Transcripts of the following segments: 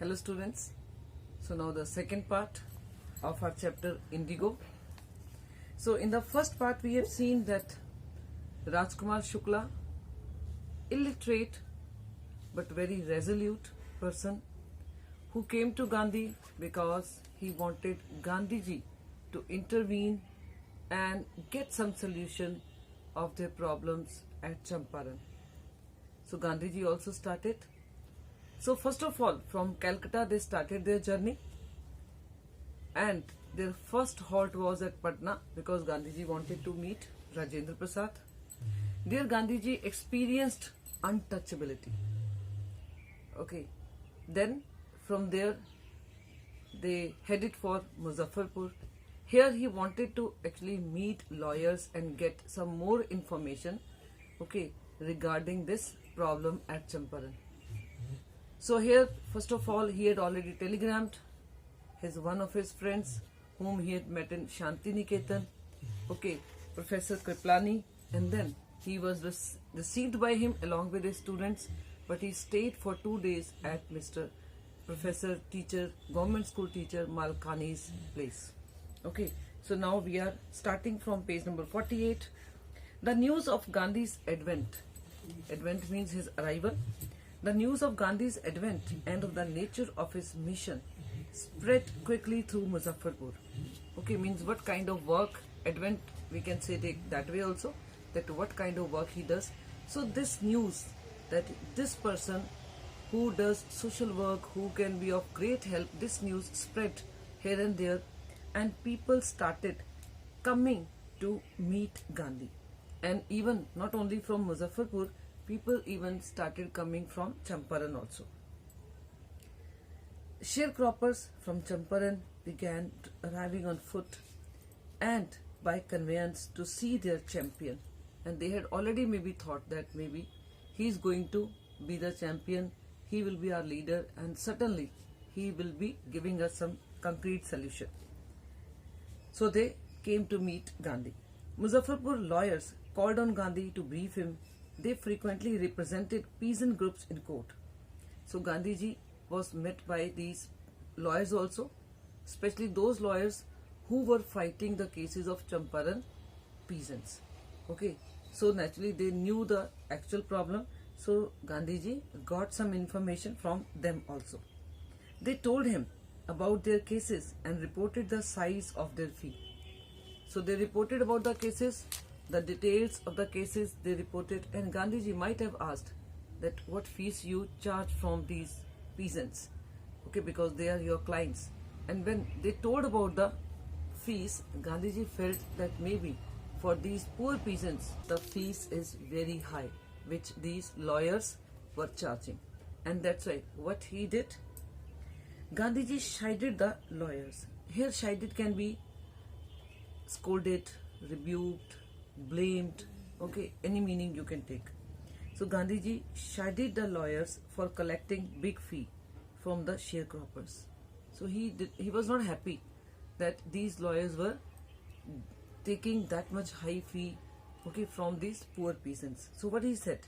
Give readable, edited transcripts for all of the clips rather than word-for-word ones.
Hello students. So now the second part of our chapter Indigo. So in the first part we have seen that Rajkumar Shukla, illiterate but very resolute person who came to Gandhi because he wanted Gandhiji to intervene and get some solution of their problems at Champaran. So Gandhiji also started. So first of all, from Calcutta they started their journey, and their first halt was at Patna because Gandhiji wanted to meet Rajendra Prasad. There Gandhiji experienced untouchability. Okay, then from there they headed for Muzaffarpur. Here he wanted to actually meet lawyers and get some more information, okay, regarding this problem at Champaran. So here, first of all, he had already telegrammed one of his friends whom he had met in Shantiniketan, okay, Professor Kriplani, and then he was received by him along with his students, but he stayed for 2 days at Mr. Professor Teacher, Government School Teacher Malkani's place. Okay, so now we are starting from page number 48. The news of Gandhi's advent. Advent means his arrival. The news of Gandhi's advent and of the nature of his mission spread quickly through Muzaffarpur. Okay, means what kind of work, advent we can say take that way also, that what kind of work he does. So this news that this person who does social work, who can be of great help, this news spread here and there, and people started coming to meet Gandhi. And even not only from Muzaffarpur, people even started coming from Champaran also. Sharecroppers from Champaran began arriving on foot and by conveyance to see their champion. And they had already maybe thought that maybe he is going to be the champion, he will be our leader, and certainly he will be giving us some concrete solution. So they came to meet Gandhi. Muzaffarpur lawyers called on Gandhi to brief him. They frequently represented peasant groups in court. So Gandhiji was met by these lawyers also, especially those lawyers who were fighting the cases of Champaran peasants. Okay, so naturally they knew the actual problem. So Gandhiji got some information from them also. They told him about their cases and reported the size of their fee. So they reported about the cases, the details of the cases they reported, and Gandhiji might have asked that what fees you charge from these peasants, okay, because they are your clients. And when they told about the fees, Gandhiji felt that maybe for these poor peasants the fees is very high, which these lawyers were charging. And that's why what he did, Gandhiji chided the lawyers. Here chided can be scolded, rebuked, blamed, okay, any meaning you can take. So Gandhiji chided the lawyers for collecting big fee from the sharecroppers. So he was not happy that these lawyers were taking that much high fee, okay, from these poor peasants. So what he said?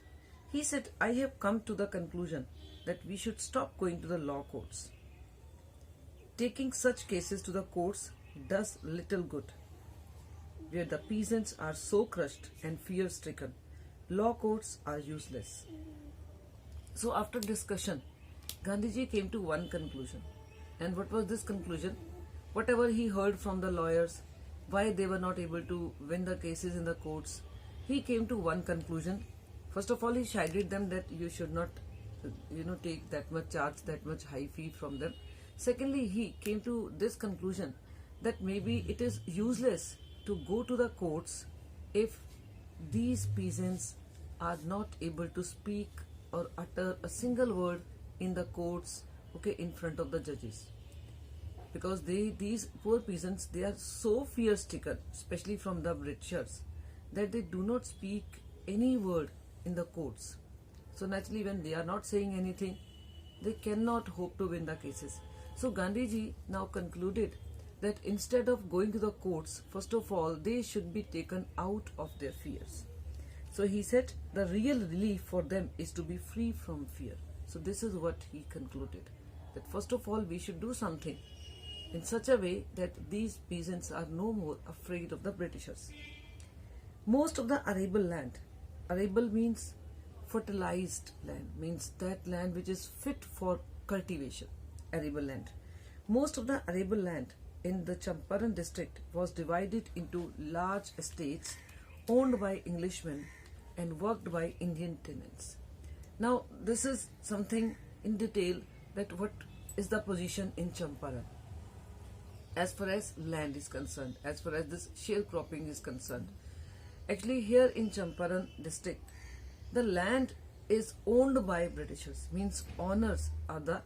He said, I have come to the conclusion that we should stop going to the law courts. Taking such cases to the courts does little good. Where the peasants are so crushed and fear-stricken, law courts are useless. So after discussion, Gandhiji came to one conclusion. And what was this conclusion? Whatever he heard from the lawyers, why they were not able to win the cases in the courts, he came to one conclusion. First of all, he chided them that you should not, take that much charge, that much high fee from them. Secondly, he came to this conclusion that maybe it is useless to go to the courts if these peasants are not able to speak or utter a single word in the courts, okay, in front of the judges. Because these poor peasants, they are so fear-stricken, especially from the Britishers, that they do not speak any word in the courts. So naturally, when they are not saying anything, they cannot hope to win the cases. So Gandhiji now concluded that instead of going to the courts, first of all, they should be taken out of their fears. So he said the real relief for them is to be free from fear. So this is what he concluded, that first of all we should do something in such a way that these peasants are no more afraid of the Britishers. Most of the arable land, arable means fertilized land, means that land which is fit for cultivation, arable land. Most of the arable land in the Champaran district was divided into large estates owned by Englishmen and worked by Indian tenants. Now this is something in detail that what is the position in Champaran as far as land is concerned, as far as this sharecropping is concerned. Actually here in Champaran district, the land is owned by Britishers, means owners are the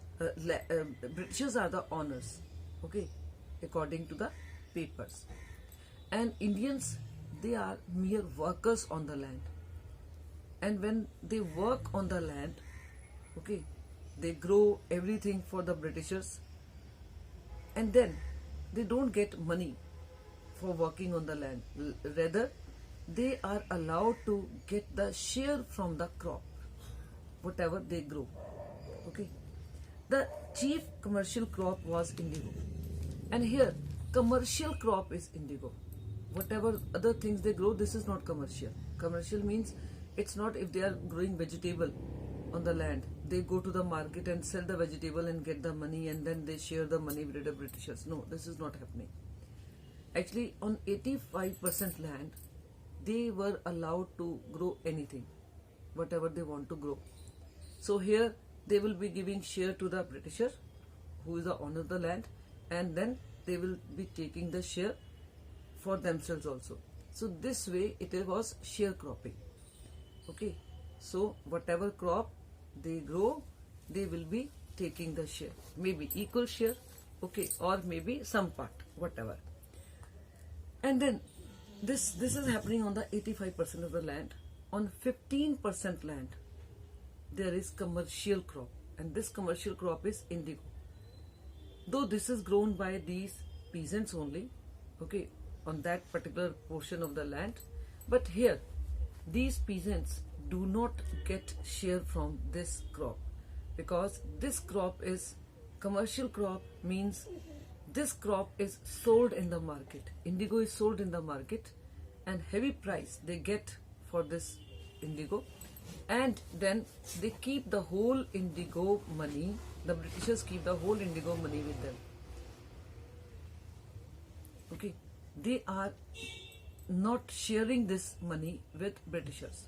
Britishers are the owners, okay, according to the papers, and Indians, they are mere workers on the land. And when they work on the land, okay, they grow everything for the Britishers, and then they don't get money for working on the land. Rather, they are allowed to get the share from the crop, whatever they grow. Okay. The chief commercial crop was indigo. And here, commercial crop is indigo. Whatever other things they grow, this is not commercial. Commercial means it's not if they are growing vegetable on the land, they go to the market and sell the vegetable and get the money and then they share the money with the Britishers. No, this is not happening. Actually, on 85% land, they were allowed to grow anything, whatever they want to grow. So here they will be giving share to the Britisher, who is the owner of the land, and then they will be taking the share for themselves also. So this way it was sharecropping. Okay, so whatever crop they grow, they will be taking the share, maybe equal share, okay, or maybe some part, whatever. And then this is happening on the 85% of the land. On 15% land, there is commercial crop, and this commercial crop is indigo. Though this is grown by these peasants only, okay, on that particular portion of the land, but here these peasants do not get share from this crop, because this crop is commercial crop, means this crop is sold in the market. Indigo is sold in the market and heavy price they get for this indigo, and then they keep the whole indigo money, the Britishers keep the whole indigo money with them. Okay, they are not sharing this money with Britishers.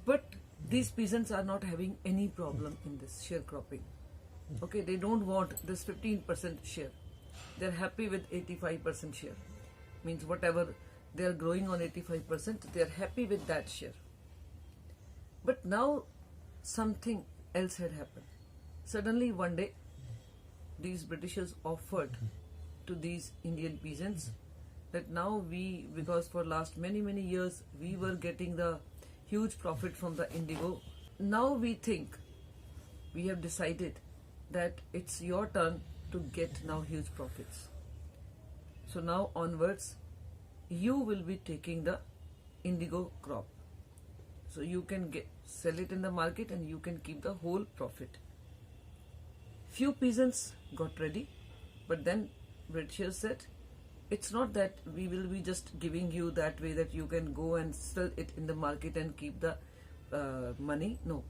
But these peasants are not having any problem in this sharecropping. Okay, they don't want this 15% share. They're happy with 85% share. Means whatever they are growing on 85%, they're happy with that share. But now something else had happened. Suddenly one day, these Britishers offered to these Indian peasants that now we, because for last many years we were getting the huge profit from the indigo, now we think, we have decided that it's your turn to get now huge profits. So now onwards, you will be taking the indigo crop. So you can sell it in the market and you can keep the whole profit. Few peasants got ready, but then Britishers said, it's not that we will be just giving you that way that you can go and sell it in the market and keep the money. No,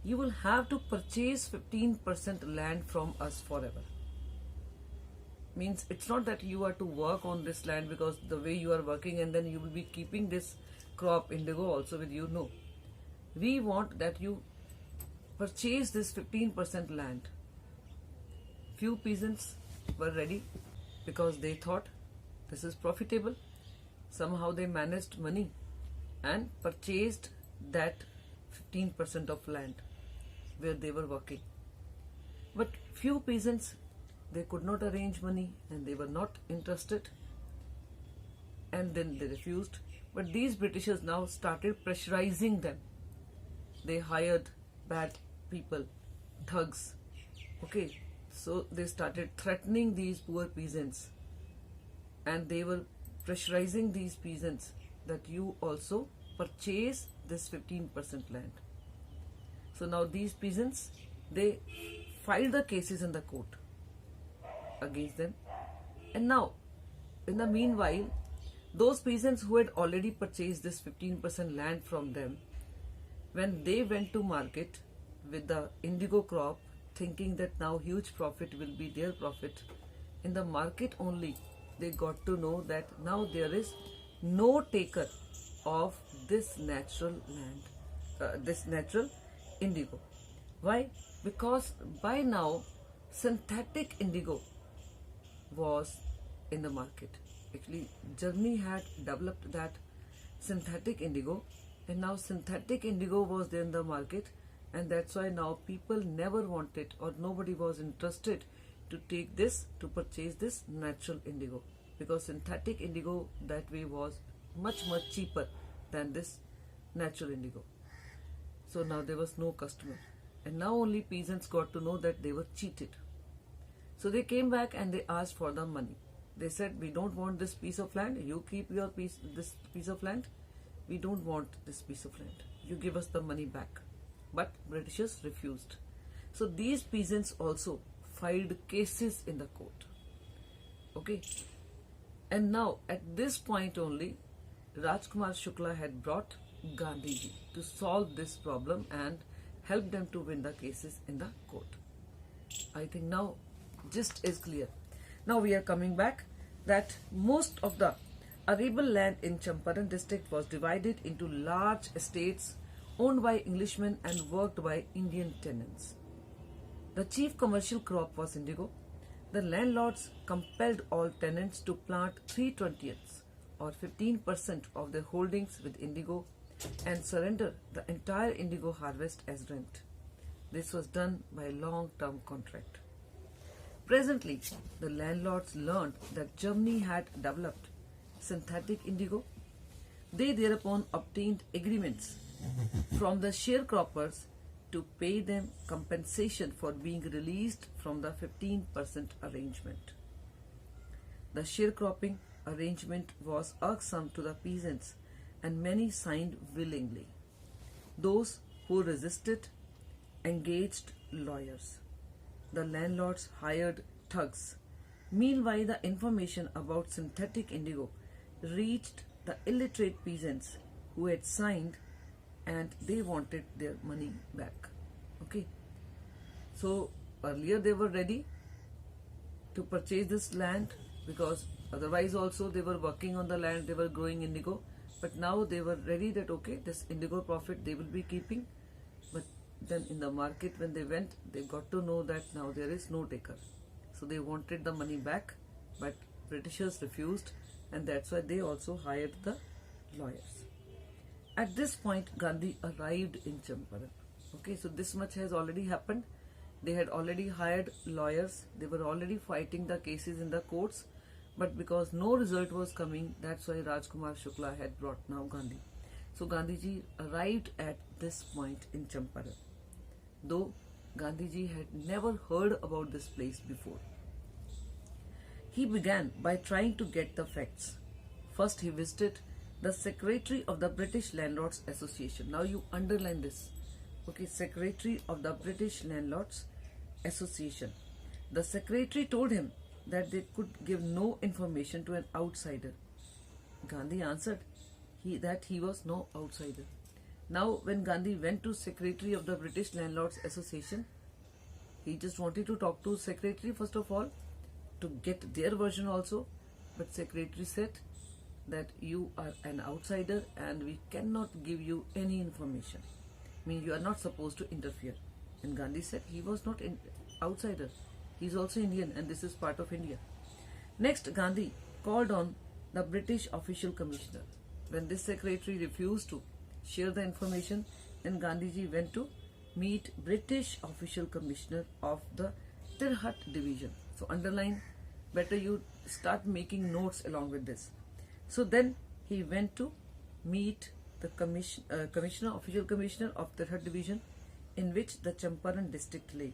you will have to purchase 15% land from us forever. Means it's not that you are to work on this land because the way you are working and then you will be keeping this crop indigo also with you. No, we want that you purchase this 15% land. Few peasants were ready because they thought this is profitable. Somehow they managed money and purchased that 15% of land where they were working. But few peasants, they could not arrange money and they were not interested, and then they refused. But these Britishers now started pressurizing them. They hired bad people, thugs. Okay, so they started threatening these poor peasants, and they were pressurizing these peasants that you also purchase this 15% land. So now these peasants, they filed the cases in the court against them. And now, in the meanwhile, those peasants who had already purchased this 15% land from them, when they went to market with the indigo crop, thinking that now huge profit will be their profit, in the market only they got to know that now there is no taker of this natural land, this natural indigo. Why? Because by now synthetic indigo was in the market. Actually, Germany had developed that synthetic indigo, and now synthetic indigo was there in the market, and that's why now people never wanted or nobody was interested to take this, to purchase this natural indigo, because synthetic indigo that way was much cheaper than this natural indigo. So now there was no customer, and now only peasants got to know that they were cheated. So they came back and they asked for the money. They said, we don't want this piece of land, you keep your this piece of land, we don't want this piece of land, you give us the money back. But Britishers refused. So these peasants also filed cases in the court. Okay. And now at this point only, Rajkumar Shukla had brought Gandhiji to solve this problem and help them to win the cases in the court. I think now gist is clear. Now we are coming back that most of the arable land in Champaran district was divided into large estates owned by Englishmen and worked by Indian tenants. The chief commercial crop was indigo. The landlords compelled all tenants to plant 3/20 or 15% of their holdings with indigo and surrender the entire indigo harvest as rent. This was done by a long-term contract. Presently, the landlords learned that Germany had developed synthetic indigo. They thereupon obtained agreements from the sharecroppers to pay them compensation for being released from the 15% arrangement. The sharecropping arrangement was irksome to the peasants, and many signed willingly. Those who resisted engaged lawyers. The landlords hired thugs. Meanwhile, the information about synthetic indigo reached the illiterate peasants who had signed, and they wanted their money back. Okay. So earlier they were ready to purchase this land, because otherwise also they were working on the land, they were growing indigo, but now they were ready that okay, this indigo profit they will be keeping. But then in the market when they went, they got to know that now there is no taker. So they wanted the money back, but Britishers refused, and that's why they also hired the lawyers. At this point, Gandhi arrived in Champaran. Okay, so this much has already happened. They had already hired lawyers. They were already fighting the cases in the courts. But because no result was coming, that's why Rajkumar Shukla had brought now Gandhi. So Gandhiji arrived at this point in Champaran, though Gandhiji had never heard about this place before. He began by trying to get the facts. First, he visited the Secretary of the British Landlords Association. Now you underline this. Okay, Secretary of the British Landlords Association. The Secretary told him that they could give no information to an outsider. Gandhi answered that he was no outsider. Now when Gandhi went to Secretary of the British Landlords Association, he just wanted to talk to Secretary first of all to get their version also, but Secretary said that you are an outsider and we cannot give you any information. I mean, you are not supposed to interfere. And Gandhi said he was not an outsider. He is also Indian and this is part of India. Next, Gandhi called on the British official commissioner. When this secretary refused to share the information, then Gandhiji went to meet British official commissioner of the Tirhut division. So underline, better you start making notes along with this. So then he went to meet the official commissioner of Tirhut division, in which the Champaran district lay.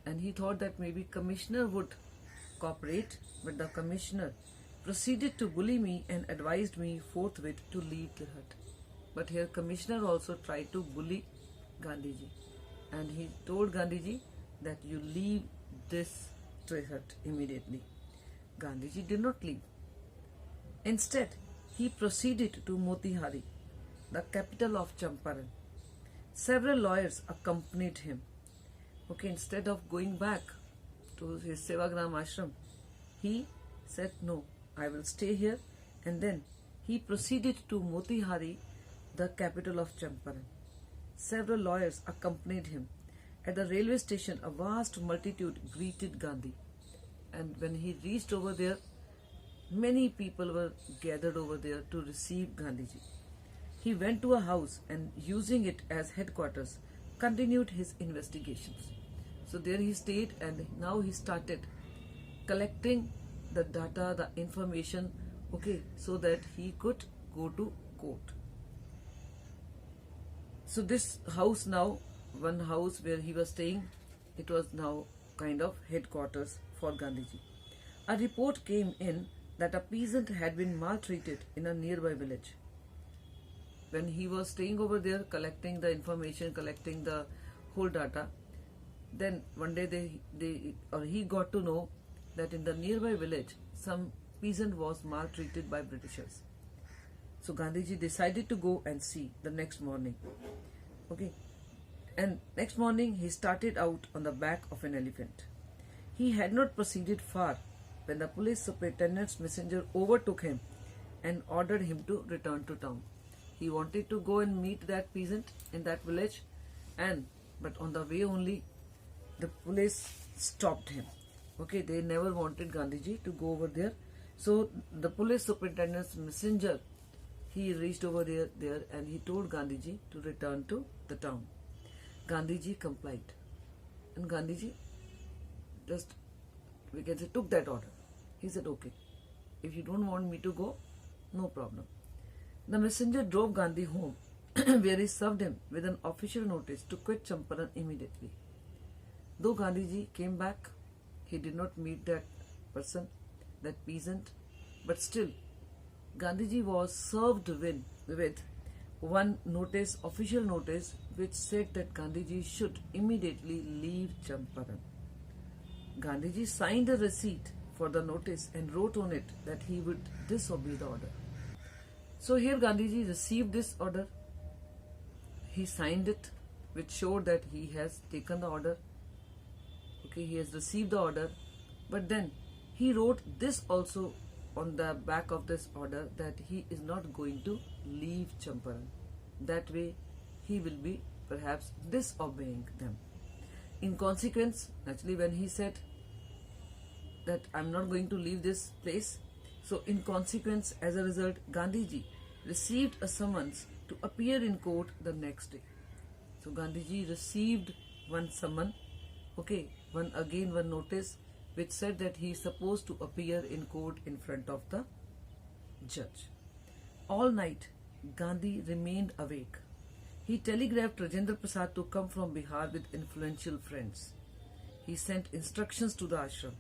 And he thought that maybe commissioner would cooperate, but the commissioner proceeded to bully me and advised me forthwith to leave Tirhut. But here commissioner also tried to bully Gandhiji, and he told Gandhiji that you leave this hut immediately. Gandhiji did not leave. Instead, he proceeded to Motihari, the capital of Champaran. Several lawyers accompanied him. Okay, instead of going back to his Sevagram ashram, he said, no, I will stay here. And then he proceeded to Motihari, the capital of Champaran. Several lawyers accompanied him. At the railway station, a vast multitude greeted Gandhi. And when he reached over there, many people were gathered over there to receive Gandhiji. He went to a house and, using it as headquarters, continued his investigations. So there he stayed, and now he started collecting the data, the information, okay, so that he could go to court. So this house now, one house where he was staying, it was now kind of headquarters for Gandhiji. A report came in that a peasant had been maltreated in a nearby village. When he was staying over there, collecting the information, collecting the whole data, then one day he got to know that in the nearby village, some peasant was maltreated by Britishers. So Gandhiji decided to go and see the next morning. Okay. And next morning he started out on the back of an elephant. He had not proceeded far when the police superintendent's messenger overtook him and ordered him to return to town. He wanted to go and meet that peasant in that village, but on the way only the police stopped him. Okay, they never wanted Gandhiji to go over there. So the police superintendent's messenger, he reached over there and he told Gandhiji to return to the town. Gandhiji complied. And Gandhiji just, we can say, took that order. He said, okay, if you don't want me to go, no problem. The messenger drove Gandhi home, where he served him with an official notice to quit Champaran immediately. Though Gandhiji came back, he did not meet that person, that peasant, but still, Gandhiji was served with one notice, official notice, which said that Gandhiji should immediately leave Champaran. Gandhiji signed a receipt for the notice and wrote on it that he would disobey the order. So here Gandhiji received this order. He signed it, which showed that he has taken the order. Okay, he has received the order. But then he wrote this also on the back of this order, that he is not going to leave Champaran. That way he will be perhaps disobeying them. In consequence, actually when he said that I'm not going to leave this place, so in consequence, as a result, Gandhiji received a summons to appear in court the next day. So Gandhiji received one summon, okay, one notice, which said that he is supposed to appear in court in front of the judge. All night, Gandhi remained awake. He telegraphed Rajendra Prasad to come from Bihar with influential friends. He sent instructions to the ashram.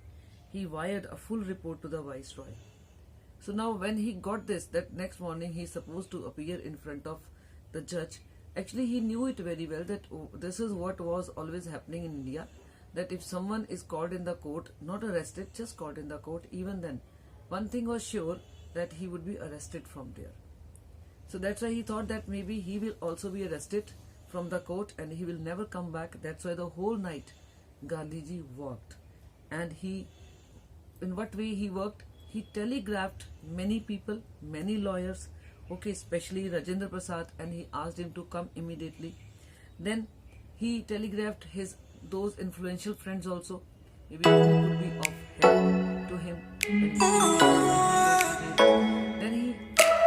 He wired a full report to the viceroy. So now when he got this, that next morning he is supposed to appear in front of the judge, actually he knew it very well that this is what was always happening in India, that if someone is called in the court, not arrested, just called in the court, even then, one thing was sure, that he would be arrested from there. So that's why he thought that maybe he will also be arrested from the court and he will never come back. That's why the whole night Gandhiji worked. And in what way he worked? He telegraphed many people, many lawyers, okay, especially Rajendra Prasad, and he asked him to come immediately. Then he telegraphed those influential friends also, maybe who could be of help to him. Then he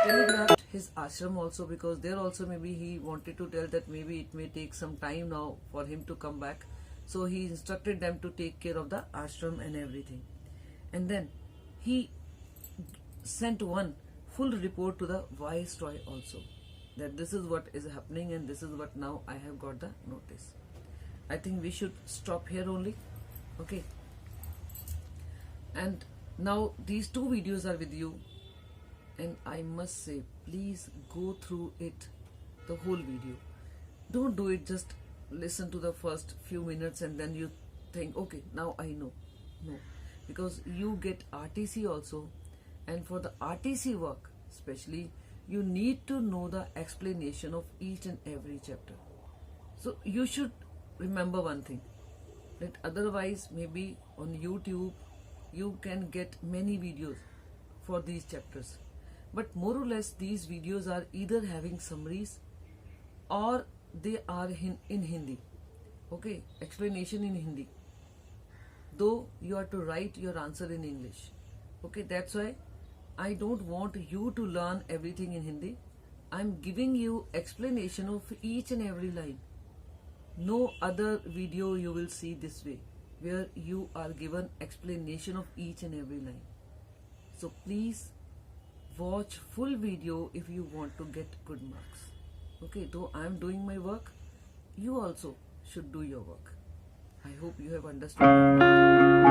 telegraphed his ashram also, because there also maybe he wanted to tell that maybe it may take some time now for him to come back. So he instructed them to take care of the ashram and everything. And then he sent one full report to the viceroy also, that this is what is happening and this is what now I have got the notice. I think we should stop here only. Okay. And now these two videos are with you, and I must say, please go through it, the whole video. Don't do it just listen to the first few minutes and then you think, okay, now I know. No, because you get RTC also, and for the RTC work especially, you need to know the explanation of each and every chapter. So you should remember one thing, that otherwise maybe on YouTube you can get many videos for these chapters, but more or less these videos are either having summaries or they are in Hindi. Okay, explanation in Hindi, though you are to write your answer in English. Okay, that's why I don't want you to learn everything in Hindi. I'm giving you explanation of each and every line. No other video you will see this way, where you are given explanation of each and every line. So please watch full video if you want to get good marks. Okay, though I am doing my work, you also should do your work. I hope you have understood.